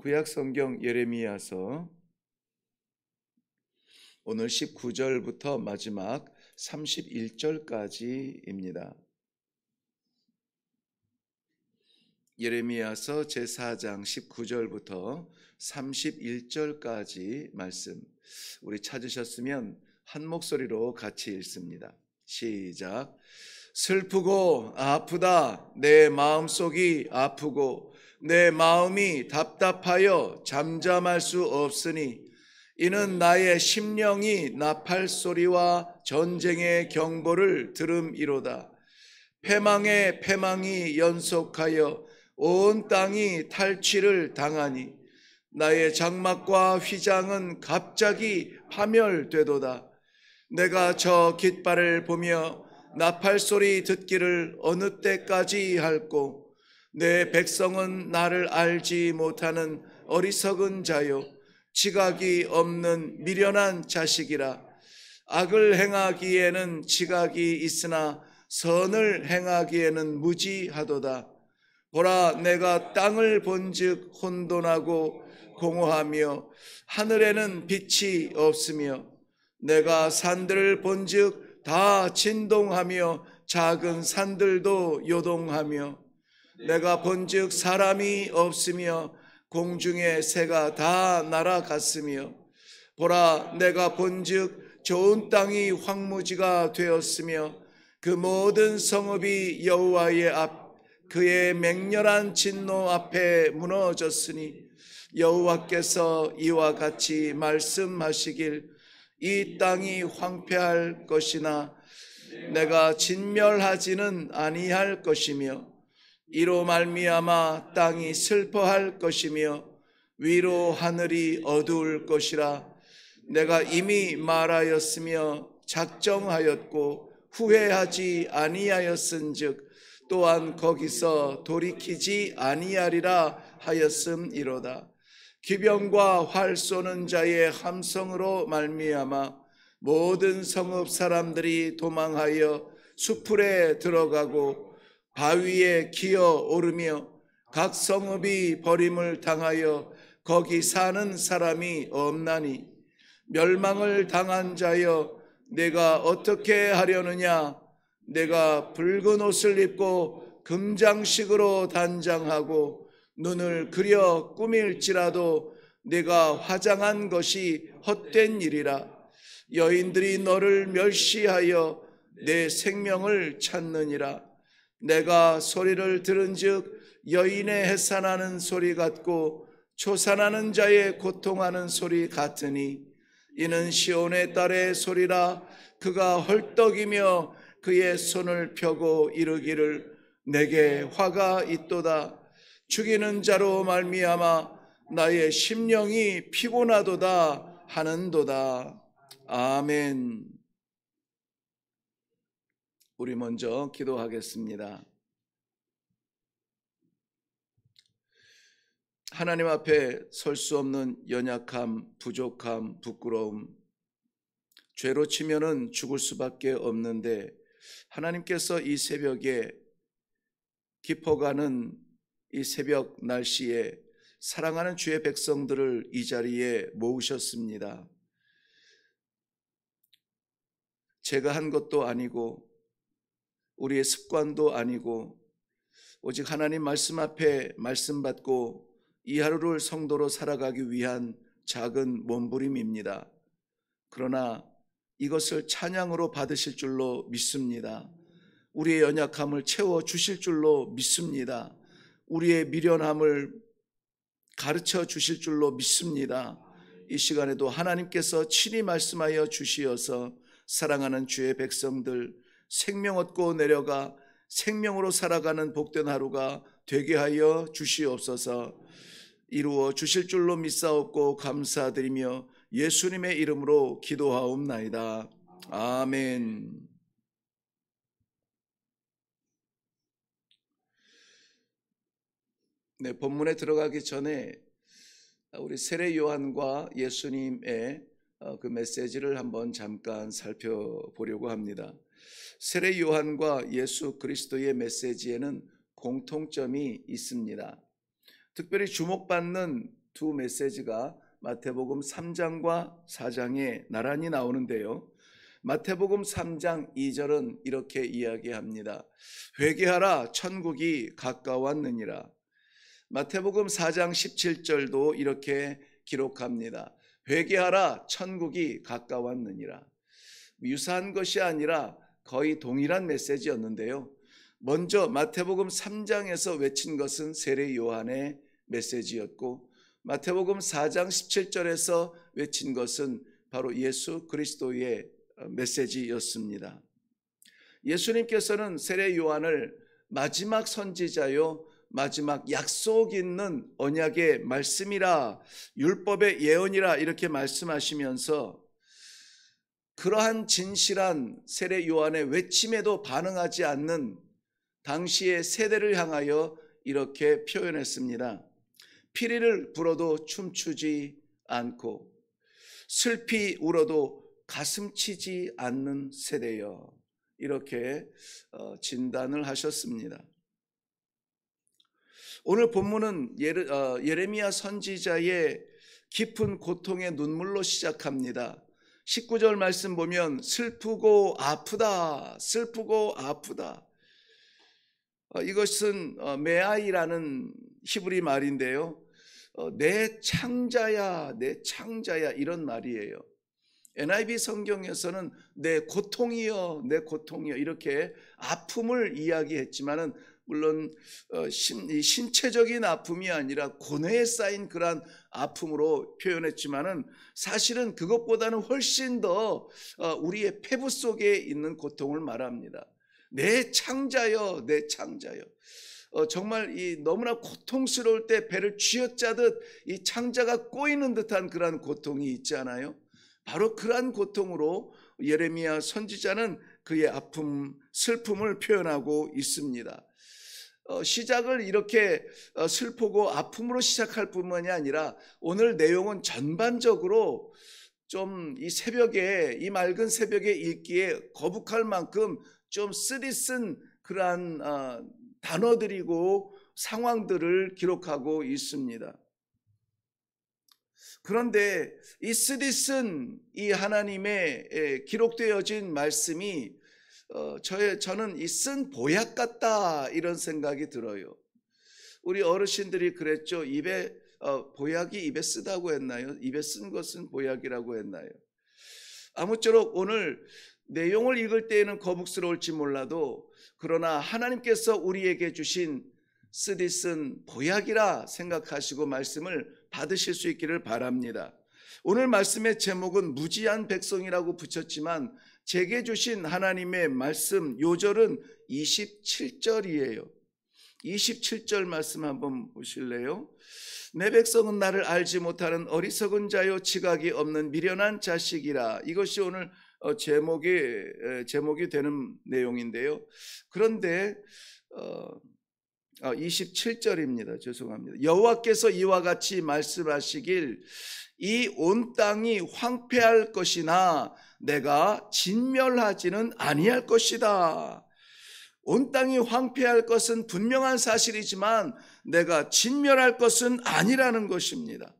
구약 성경 예레미야서 오늘 19절부터 마지막 31절까지입니다. 예레미야서 제4장 19절부터 31절까지 말씀, 우리 찾으셨으면 한 목소리로 같이 읽습니다. 시작. 슬프고 아프다. 내 마음속이 아프고 내 마음이 답답하여 잠잠할 수 없으니 이는 나의 심령이 나팔 소리와 전쟁의 경보를 들음이로다. 패망에 패망이 연속하여 온 땅이 탈취를 당하니 나의 장막과 휘장은 갑자기 파멸되도다. 내가 저 깃발을 보며 나팔 소리 듣기를 어느 때까지 할꼬. 내 백성은 나를 알지 못하는 어리석은 자요 지각이 없는 미련한 자식이라. 악을 행하기에는 지각이 있으나 선을 행하기에는 무지하도다. 보라, 내가 땅을 본즉 혼돈하고 공허하며 하늘에는 빛이 없으며 내가 산들을 본즉 다 진동하며 작은 산들도 요동하며 내가 본즉 사람이 없으며 공중의 새가 다 날아갔으며 보라, 내가 본즉 좋은 땅이 황무지가 되었으며 그 모든 성읍이 여호와의 앞 그의 맹렬한 진노 앞에 무너졌으니 여호와께서 이와 같이 말씀하시길 이 땅이 황폐할 것이나 내가 진멸하지는 아니할 것이며 이로 말미암아 땅이 슬퍼할 것이며 위로 하늘이 어두울 것이라. 내가 이미 말하였으며 작정하였고 후회하지 아니하였은즉 또한 거기서 돌이키지 아니하리라 하였음이로다. 기병과 활 쏘는 자의 함성으로 말미암아 모든 성읍 사람들이 도망하여 수풀에 들어가고 바위에 기어 오르며 각 성읍이 버림을 당하여 거기 사는 사람이 없나니 멸망을 당한 자여 내가 어떻게 하려느냐. 내가 붉은 옷을 입고 금장식으로 단장하고 눈을 그려 꾸밀지라도 내가 화장한 것이 헛된 일이라. 여인들이 너를 멸시하여 내 생명을 찾느니라. 내가 소리를 들은즉 여인의 해산하는 소리 같고 초산하는 자의 고통하는 소리 같으니 이는 시온의 딸의 소리라. 그가 헐떡이며 그의 손을 펴고 이르기를 내게 화가 있도다. 죽이는 자로 말미암아 나의 심령이 피곤하도다 하는도다. 아멘. 우리 먼저 기도하겠습니다. 하나님 앞에 설 수 없는 연약함, 부족함, 부끄러움, 죄로 치면은 죽을 수밖에 없는데 하나님께서 이 새벽에 깊어가는 이 새벽 날씨에 사랑하는 주의 백성들을 이 자리에 모으셨습니다. 제가 한 것도 아니고 우리의 습관도 아니고 오직 하나님 말씀 앞에 말씀 받고 이 하루를 성도로 살아가기 위한 작은 몸부림입니다. 그러나 이것을 찬양으로 받으실 줄로 믿습니다. 우리의 연약함을 채워주실 줄로 믿습니다. 우리의 미련함을 가르쳐 주실 줄로 믿습니다. 이 시간에도 하나님께서 친히 말씀하여 주시어서 사랑하는 주의 백성들 생명 얻고 내려가 생명으로 살아가는 복된 하루가 되게 하여 주시옵소서. 이루어 주실 줄로 믿사옵고 감사드리며 예수님의 이름으로 기도하옵나이다. 아멘. 네, 본문에 들어가기 전에 우리 세례 요한과 예수님의 그 메시지를 한번 잠깐 살펴보려고 합니다. 세례 요한과 예수 그리스도의 메시지에는 공통점이 있습니다. 특별히 주목받는 두 메시지가 마태복음 3장과 4장에 나란히 나오는데요. 마태복음 3장 2절은 이렇게 이야기합니다. 회개하라, 천국이 가까웠느니라. 마태복음 4장 17절도 이렇게 기록합니다. 회개하라, 천국이 가까웠느니라. 유사한 것이 아니라 거의 동일한 메시지였는데요. 먼저 마태복음 3장에서 외친 것은 세례 요한의 메시지였고, 마태복음 4장 17절에서 외친 것은 바로 예수 그리스도의 메시지였습니다. 예수님께서는 세례 요한을 마지막 선지자요, 마지막 약속 있는 언약의 말씀이라, 율법의 예언이라 이렇게 말씀하시면서 그러한 진실한 세례 요한의 외침에도 반응하지 않는 당시의 세대를 향하여 이렇게 표현했습니다. 피리를 불어도 춤추지 않고 슬피 울어도 가슴치지 않는 세대여, 이렇게 진단을 하셨습니다. 오늘 본문은 예레미야 선지자의 깊은 고통의 눈물로 시작합니다. 19절 말씀 보면 슬프고 아프다, 슬프고 아프다. 이것은 메아이라는 히브리 말인데요. 내 창자야, 내 창자야, 이런 말이에요. NIV 성경에서는 내 고통이여, 내 고통이여, 이렇게 아픔을 이야기했지만은 물론 신체적인 아픔이 아니라 고뇌에 쌓인 그러한 아픔으로 표현했지만은 사실은 그것보다는 훨씬 더 우리의 폐부 속에 있는 고통을 말합니다. 내 창자여, 내 창자여. 정말 너무나 고통스러울 때 배를 쥐어짜듯 이 창자가 꼬이는 듯한 그러한 고통이 있잖아요. 바로 그러한 고통으로 예레미야 선지자는 그의 아픔, 슬픔을 표현하고 있습니다. 시작을 이렇게 슬프고 아픔으로 시작할 뿐만이 아니라 오늘 내용은 전반적으로 좀 이 새벽에, 이 맑은 새벽에 읽기에 거북할 만큼 좀 쓰디쓴 그러한 단어들이고 상황들을 기록하고 있습니다. 그런데 이 쓰디쓴 이 하나님의 기록되어진 말씀이 저는 이 쓴 보약 같다, 이런 생각이 들어요. 우리 어르신들이 그랬죠. 보약이 입에 쓰다고 했나요? 입에 쓴 것은 보약이라고 했나요? 아무쪼록 오늘 내용을 읽을 때에는 거북스러울지 몰라도 그러나 하나님께서 우리에게 주신 쓰디쓴 보약이라 생각하시고 말씀을 받으실 수 있기를 바랍니다. 오늘 말씀의 제목은 무지한 백성이라고 붙였지만 제게 주신 하나님의 말씀 요절은 27절이에요. 27절 말씀 한번 보실래요? 내 백성은 나를 알지 못하는 어리석은 자요, 지각이 없는 미련한 자식이라. 이것이 오늘 제목이 되는 내용인데요. 그런데 27절입니다. 죄송합니다. 여호와께서 이와 같이 말씀하시길 이 온 땅이 황폐할 것이나 내가 진멸하지는 아니할 것이다. 온 땅이 황폐할 것은 분명한 사실이지만 내가 진멸할 것은 아니라는 것입니다.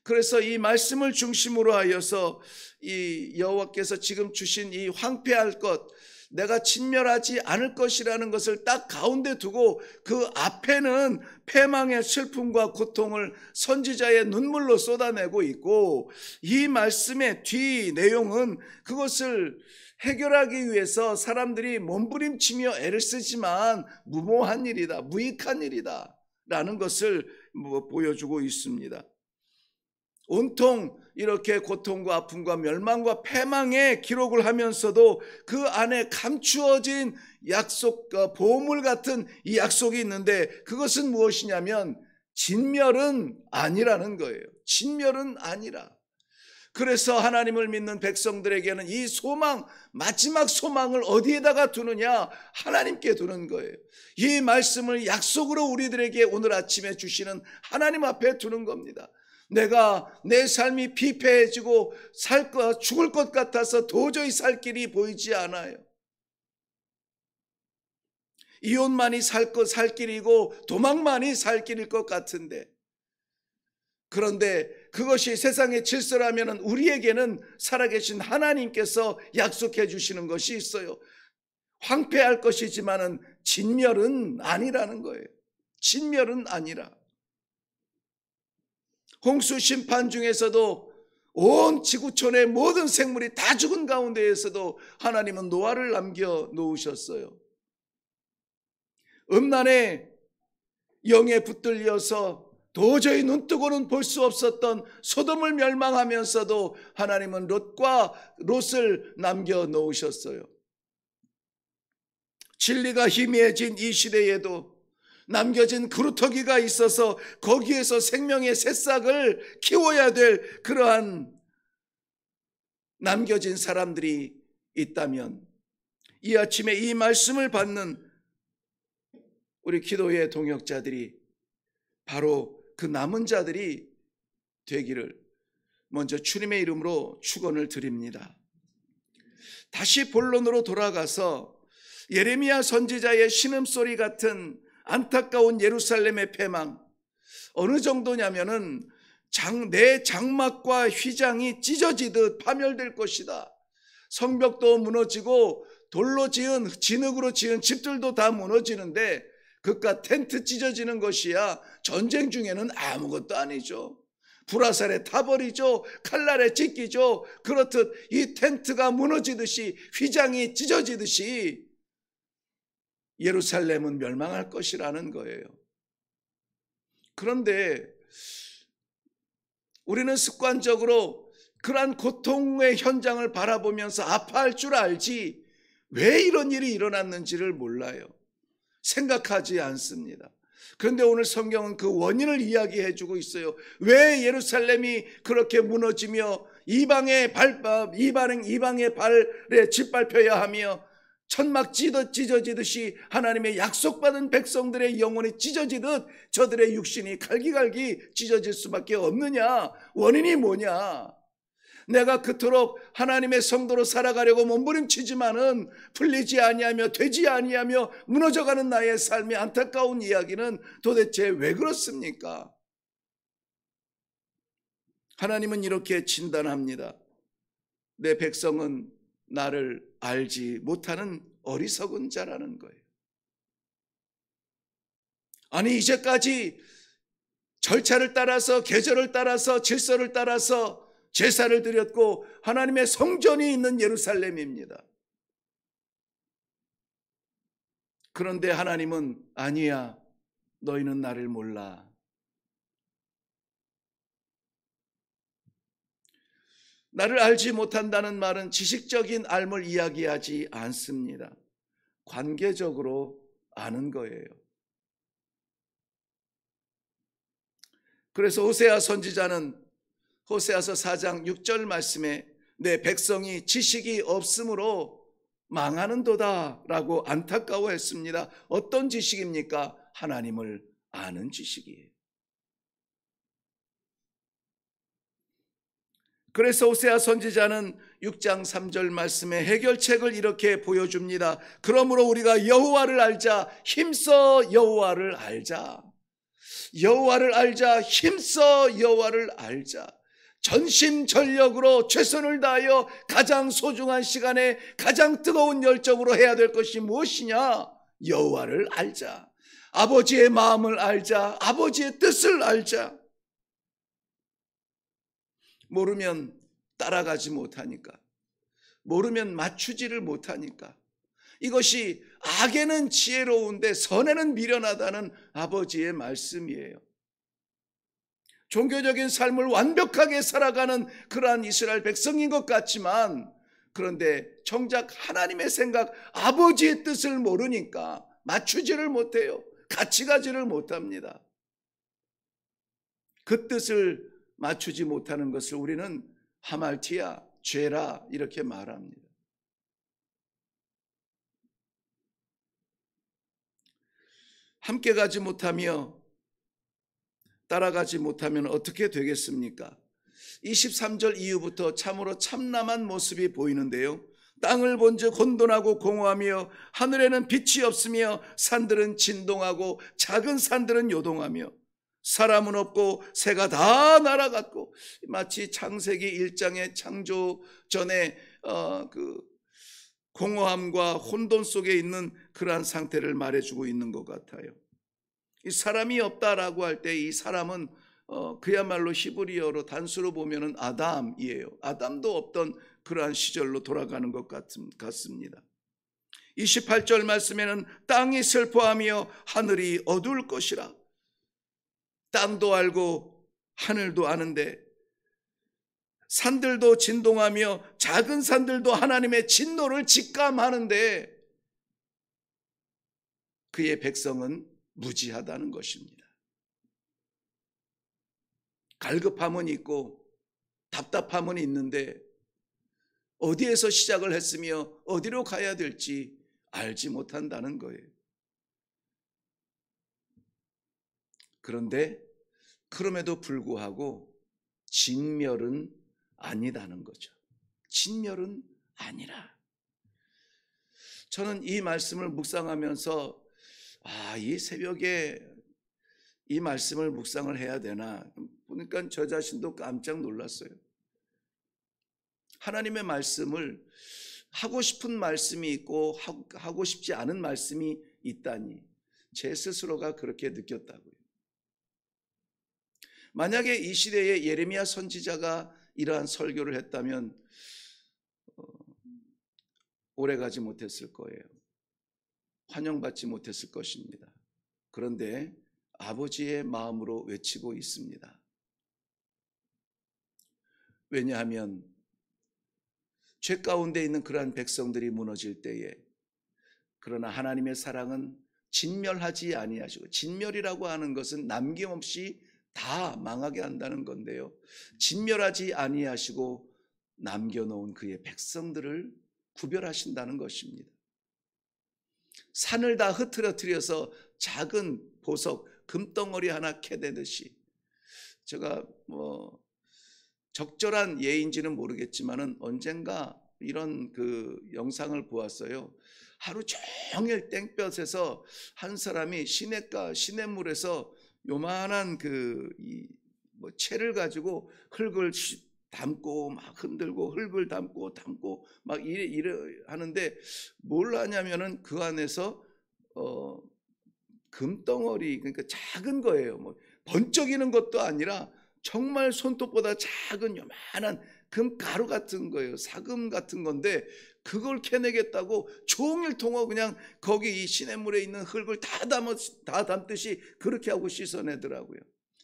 그래서 이 말씀을 중심으로 하여서 이 여호와께서 지금 주신 이 황폐할 것, 내가 진멸하지 않을 것이라는 것을 딱 가운데 두고 그 앞에는 패망의 슬픔과 고통을 선지자의 눈물로 쏟아내고 있고, 이 말씀의 뒤 내용은 그것을 해결하기 위해서 사람들이 몸부림치며 애를 쓰지만 무모한 일이다, 무익한 일이다 라는 것을 보여주고 있습니다. 온통 이렇게 고통과 아픔과 멸망과 패망의 기록을 하면서도 그 안에 감추어진 약속, 보물 같은 이 약속이 있는데 그것은 무엇이냐면 진멸은 아니라는 거예요. 진멸은 아니라. 그래서 하나님을 믿는 백성들에게는 이 소망, 마지막 소망을 어디에다가 두느냐? 하나님께 두는 거예요. 이 말씀을 약속으로 우리들에게 오늘 아침에 주시는 하나님 앞에 두는 겁니다. 내가 내 삶이 피폐해지고 죽을 것 같아서 도저히 살 길이 보이지 않아요. 이혼만이 살 길이고 도망만이 살 길일 것 같은데 그런데 그것이 세상의 질서라면 우리에게는 살아계신 하나님께서 약속해 주시는 것이 있어요. 황폐할 것이지만은 진멸은 아니라는 거예요. 진멸은 아니라. 홍수 심판 중에서도 온 지구촌의 모든 생물이 다 죽은 가운데에서도 하나님은 노아를 남겨 놓으셨어요. 음란의 영에 붙들려서 도저히 눈뜨고는 볼 수 없었던 소돔을 멸망하면서도 하나님은 롯을 남겨 놓으셨어요. 진리가 희미해진 이 시대에도 남겨진 그루터기가 있어서 거기에서 생명의 새싹을 키워야 될 그러한 남겨진 사람들이 있다면 이 아침에 이 말씀을 받는 우리 기도의 동역자들이 바로 그 남은 자들이 되기를 먼저 주님의 이름으로 축원을 드립니다. 다시 본론으로 돌아가서 예레미야 선지자의 신음소리 같은 안타까운 예루살렘의 패망, 어느 정도냐면은 내 장막과 휘장이 찢어지듯 파멸될 것이다. 성벽도 무너지고 돌로 지은, 진흙으로 지은 집들도 다 무너지는데 그깟 텐트 찢어지는 것이야 전쟁 중에는 아무것도 아니죠. 불화살에 타버리죠. 칼날에 찢기죠. 그렇듯 이 텐트가 무너지듯이, 휘장이 찢어지듯이 예루살렘은 멸망할 것이라는 거예요. 그런데 우리는 습관적으로 그러한 고통의 현장을 바라보면서 아파할 줄 알지 왜 이런 일이 일어났는지를 몰라요. 생각하지 않습니다. 그런데 오늘 성경은 그 원인을 이야기해 주고 있어요. 왜 예루살렘이 그렇게 무너지며 이방의 발에 짓밟혀야 하며 천막 찢어지듯이 하나님의 약속받은 백성들의 영혼이 찢어지듯 저들의 육신이 갈기갈기 찢어질 수밖에 없느냐? 원인이 뭐냐? 내가 그토록 하나님의 성도로 살아가려고 몸부림치지만은 풀리지 아니하며 되지 아니하며 무너져가는 나의 삶의 안타까운 이야기는 도대체 왜 그렇습니까? 하나님은 이렇게 진단합니다. 내 백성은 나를 알지 못하는 어리석은 자라는 거예요. 아니, 이제까지 절차를 따라서, 계절을 따라서, 질서를 따라서 제사를 드렸고 하나님의 성전이 있는 예루살렘입니다. 그런데 하나님은 아니야, 너희는 나를 몰라. 나를 알지 못한다는 말은 지식적인 알을 이야기하지 않습니다. 관계적으로 아는 거예요. 그래서 호세아 선지자는 호세아서 4장 6절 말씀에 내 백성이 지식이 없으므로 망하는도다 라고 안타까워했습니다. 어떤 지식입니까? 하나님을 아는 지식이에요. 그래서 호세아 선지자는 6장 3절 말씀에 해결책을 이렇게 보여줍니다. 그러므로 우리가 여호와를 알자, 힘써 여호와를 알자. 여호와를 알자, 힘써 여호와를 알자. 전심전력으로 최선을 다하여 가장 소중한 시간에 가장 뜨거운 열정으로 해야 될 것이 무엇이냐? 여호와를 알자. 아버지의 마음을 알자. 아버지의 뜻을 알자. 모르면 따라가지 못하니까, 모르면 맞추지를 못하니까, 이것이 악에는 지혜로운데 선에는 미련하다는 아버지의 말씀이에요. 종교적인 삶을 완벽하게 살아가는 그러한 이스라엘 백성인 것 같지만, 그런데 정작 하나님의 생각, 아버지의 뜻을 모르니까 맞추지를 못해요. 같이 가지를 못합니다. 그 뜻을 맞추지 못하는 것을 우리는 하말티아, 죄라 이렇게 말합니다. 함께 가지 못하며 따라가지 못하면 어떻게 되겠습니까? 23절 이후부터 참으로 참남한 모습이 보이는데요. 땅을 본즉 혼돈하고 공허하며 하늘에는 빛이 없으며 산들은 진동하고 작은 산들은 요동하며 사람은 없고 새가 다 날아갔고, 마치 창세기 1장의 창조 전에 그 공허함과 혼돈 속에 있는 그러한 상태를 말해주고 있는 것 같아요. 이 사람이 없다라고 할 때 이 사람은 그야말로 히브리어로 단수로 보면은 아담이에요. 아담도 없던 그러한 시절로 돌아가는 것 같습니다. 28절 말씀에는 땅이 슬퍼하며 하늘이 어두울 것이라. 땅도 알고 하늘도 아는데, 산들도 진동하며 작은 산들도 하나님의 진노를 직감하는데 그의 백성은 무지하다는 것입니다. 갈급함은 있고 답답함은 있는데 어디에서 시작을 했으며 어디로 가야 될지 알지 못한다는 거예요. 그런데 그럼에도 불구하고 진멸은 아니다는 거죠. 진멸은 아니라. 저는 이 말씀을 묵상하면서 이 새벽에 이 말씀을 묵상을 해야 되나 보니까 저 자신도 깜짝 놀랐어요. 하나님의 말씀을 하고 싶은 말씀이 있고 하고 싶지 않은 말씀이 있다니 제 스스로가 그렇게 느꼈다고요. 만약에 이 시대에 예레미야 선지자가 이러한 설교를 했다면 오래가지 못했을 거예요. 환영받지 못했을 것입니다. 그런데 아버지의 마음으로 외치고 있습니다. 왜냐하면 죄 가운데 있는 그러한 백성들이 무너질 때에, 그러나 하나님의 사랑은 진멸하지 아니하시고, 진멸이라고 하는 것은 남김없이 다 망하게 한다는 건데요, 진멸하지 아니하시고 남겨놓은 그의 백성들을 구별하신다는 것입니다. 산을 다 흐트러뜨려서 작은 보석, 금덩어리 하나 캐내듯이, 제가 적절한 예인지는 모르겠지만은 언젠가 이런 그 영상을 보았어요. 하루 종일 땡볕에서 한 사람이 시냇물에서 요만한 채를 가지고 흙을 담고 막 흔들고 흙을 담고 막 이래 하는데, 뭘 하냐면은 그 안에서 금덩어리, 그러니까 작은 거예요. 번쩍이는 것도 아니라 정말 손톱보다 작은 요만한 금가루 같은 거예요. 사금 같은 건데 그걸 캐내겠다고 종일 통화 그냥 거기 이 시냇물에 있는 흙을 다 담듯이 그렇게 하고 씻어내더라고요.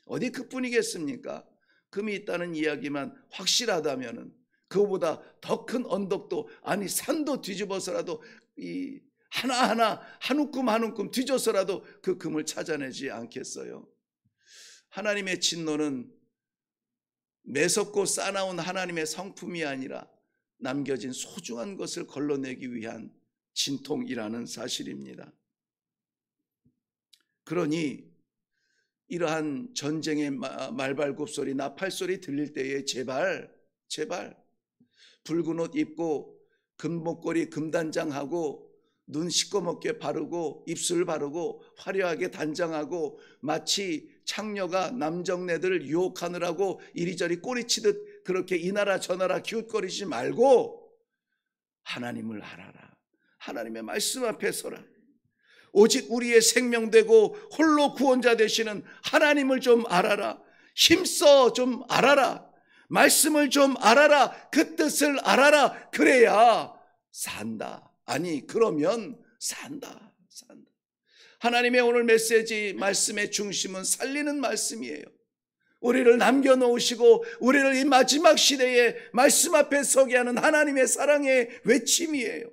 어디 그뿐이겠습니까? 금이 있다는 이야기만 확실하다면은 그거보다 더 큰 언덕도, 아니 산도 뒤집어서라도 이 하나하나 한 움큼 한 움큼 뒤져서라도 그 금을 찾아내지 않겠어요? 하나님의 진노는 매섭고 싸나운 하나님의 성품이 아니라 남겨진 소중한 것을 걸러내기 위한 진통이라는 사실입니다. 그러니 이러한 전쟁의 말발굽소리, 나팔소리 들릴 때에 제발 붉은 옷 입고 금목걸이 금단장하고 눈 시꺼멓게 바르고 입술 바르고 화려하게 단장하고 마치 창녀가 남정네들을 유혹하느라고 이리저리 꼬리치듯 그렇게 이나라 저나라 기웃거리지 말고 하나님을 알아라. 하나님의 말씀 앞에 서라. 오직 우리의 생명되고 홀로 구원자 되시는 하나님을 좀 알아라. 힘써 좀 알아라. 말씀을 좀 알아라. 그 뜻을 알아라. 그래야 산다. 아니 그러면 산다. 하나님의 오늘 메시지 말씀의 중심은 살리는 말씀이에요. 우리를 남겨놓으시고 우리를 이 마지막 시대에 말씀 앞에 서게 하는 하나님의 사랑의 외침이에요.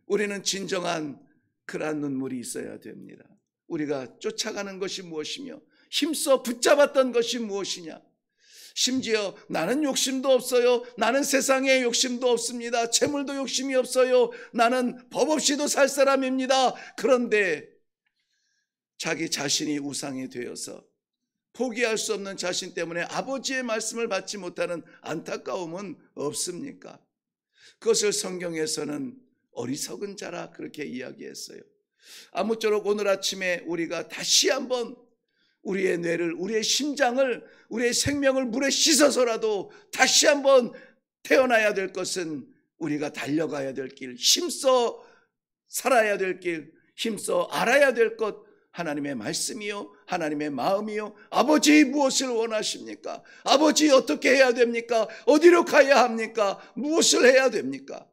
우리는 진정한 그러한 눈물이 있어야 됩니다. 우리가 쫓아가는 것이 무엇이며 힘써 붙잡았던 것이 무엇이냐. 심지어 나는 욕심도 없어요. 나는 세상에 욕심도 없습니다. 재물도 욕심이 없어요. 나는 법 없이도 살 사람입니다. 그런데 자기 자신이 우상이 되어서 포기할 수 없는 자신 때문에 아버지의 말씀을 받지 못하는 안타까움은 없습니까? 그것을 성경에서는 어리석은 자라 그렇게 이야기했어요. 아무쪼록 오늘 아침에 우리가 다시 한번 우리의 뇌를, 우리의 심장을, 우리의 생명을 물에 씻어서라도 다시 한번 태어나야 될 것은 우리가 달려가야 될 길, 힘써 살아야 될 길, 힘써 알아야 될 것, 하나님의 말씀이요, 하나님의 마음이요. 아버지 무엇을 원하십니까? 아버지 어떻게 해야 됩니까? 어디로 가야 합니까? 무엇을 해야 됩니까?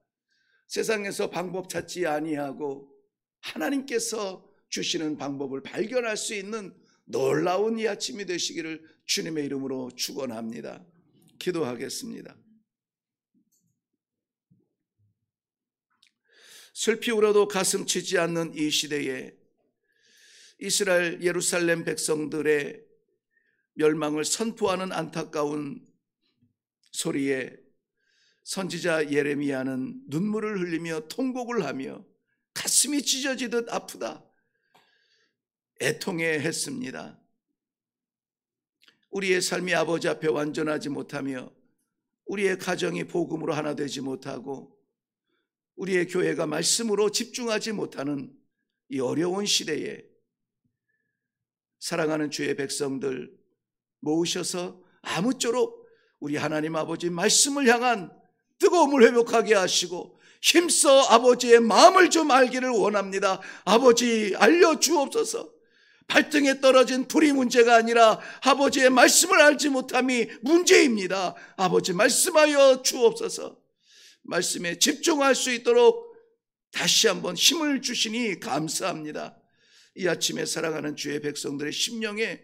세상에서 방법 찾지 아니하고 하나님께서 주시는 방법을 발견할 수 있는 놀라운 이 아침이 되시기를 주님의 이름으로 축원합니다. 기도하겠습니다. 슬피 울어도 가슴 치지 않는 이 시대에 이스라엘 예루살렘 백성들의 멸망을 선포하는 안타까운 소리에 선지자 예레미야는 눈물을 흘리며 통곡을 하며 가슴이 찢어지듯 아프다 애통해 했습니다. 우리의 삶이 아버지 앞에 완전하지 못하며 우리의 가정이 복음으로 하나 되지 못하고 우리의 교회가 말씀으로 집중하지 못하는 이 어려운 시대에 사랑하는 주의 백성들 모으셔서 아무쪼록 우리 하나님 아버지 말씀을 향한 뜨거움을 회복하게 하시고 힘써 아버지의 마음을 좀 알기를 원합니다. 아버지 알려주옵소서. 발등에 떨어진 불이 문제가 아니라 아버지의 말씀을 알지 못함이 문제입니다. 아버지 말씀하여 주옵소서. 말씀에 집중할 수 있도록 다시 한번 힘을 주시니 감사합니다. 이 아침에 사랑하는 주의 백성들의 심령에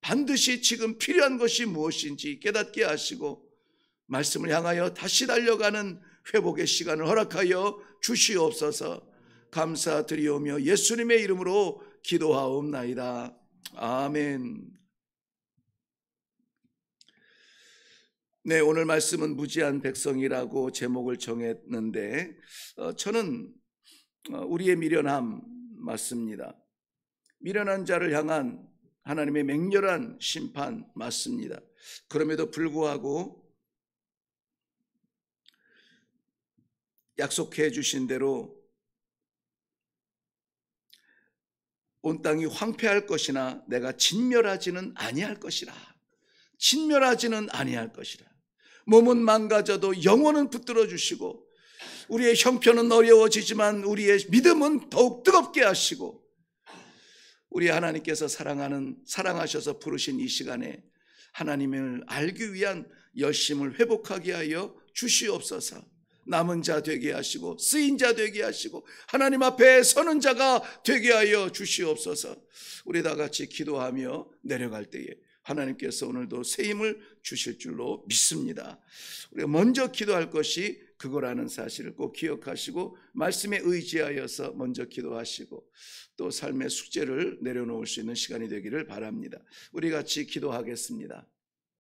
반드시 지금 필요한 것이 무엇인지 깨닫게 하시고 말씀을 향하여 다시 달려가는 회복의 시간을 허락하여 주시옵소서. 감사드리오며 예수님의 이름으로 기도하옵나이다. 아멘. 네, 오늘 말씀은 무지한 백성이라고 제목을 정했는데 저는 우리의 미련함 맞습니다. 미련한 자를 향한 하나님의 맹렬한 심판 맞습니다. 그럼에도 불구하고 약속해 주신 대로 온 땅이 황폐할 것이나 내가 진멸하지는 아니할 것이라. 진멸하지는 아니할 것이라. 몸은 망가져도 영혼은 붙들어 주시고 우리의 형편은 어려워지지만 우리의 믿음은 더욱 뜨겁게 하시고 우리 하나님께서 사랑하셔서 부르신 이 시간에 하나님을 알기 위한 열심을 회복하게 하여 주시옵소서. 남은 자 되게 하시고 쓰인 자 되게 하시고 하나님 앞에 서는 자가 되게 하여 주시옵소서. 우리 다 같이 기도하며 내려갈 때에 하나님께서 오늘도 새 힘을 주실 줄로 믿습니다. 우리가 먼저 기도할 것이 그거라는 사실을 꼭 기억하시고 말씀에 의지하여서 먼저 기도하시고 또 삶의 숙제를 내려놓을 수 있는 시간이 되기를 바랍니다. 우리 같이 기도하겠습니다.